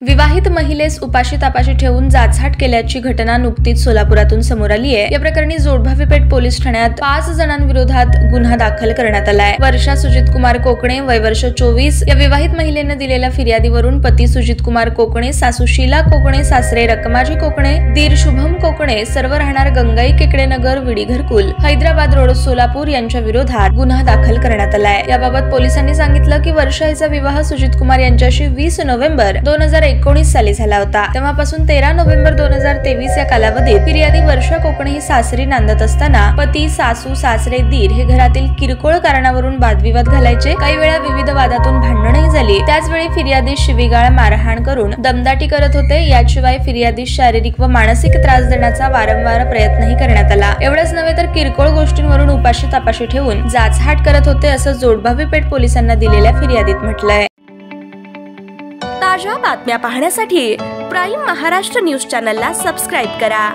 विवाहित महिलेस उपाशी तापाशी ठेवून जाचहाट केल्याची घटना नुकतीच सोलापुरातून समोर आली आहे। या प्रकरणी जोडभावी पेठ पोलीस ठाण्यात 5 जणांविरोधात गुन्हा दाखल करण्यात आलाय। वर्षा सुजित कुमार कोकणे, वय वर्ष 24, या विवाहित महिलेने दिलेल्या फिर्यादीवरून पती सुजित कुमार कोकणे, सासू शीला कोकणे, सासरे रकमाजी कोकणे, दीर शुभम कोकणे, सर्व राहणार गंगाई केकडे नगर, विडी घरकुल, हैदराबाद रोड, सोलापूर यांच्या विरोधात गुन्हा दाखल करण्यात आलाय। याबाबत पोलिसांनी सांगितलं की वर्षा हिचा विवाह सुजित कुमार यांच्याशी 20 नोव्हेंबर 2019 साली झाला होता। तेव्हापासून 13 नोव्हेंबर 2023 या कालावधीत फिर्यादी वर्षा कोकणे ही सासरी नांदत असताना पती, सासू, सासरे, दीर हे घरातील किरकोळ कारणावरून वादविवाद घालायचे। काही वेळा विविध वादातून भांडणही झाली। त्याच वेळी फिर्यादी शिवीगाळ, मारहाण करून दमदाटी करत होते। याशिवाय फिर्यादी शारीरिक व मानसिक त्रास देण्याचा वारंवार प्रयत्नही करण्यात आला। एवढंच नव्हे तर किरकोळ गोष्टींवरून उपाशी तापाशी ठेवून जाचहाट करत होते, असं जोडभावी पेठ पोलिसांना दिलेल्या फिर्यादीत म्हटलंय। ताज्या बातम्या पाहण्यासाठी प्राईम महाराष्ट्र न्यूज चॅनलला सबस्क्राईब करा।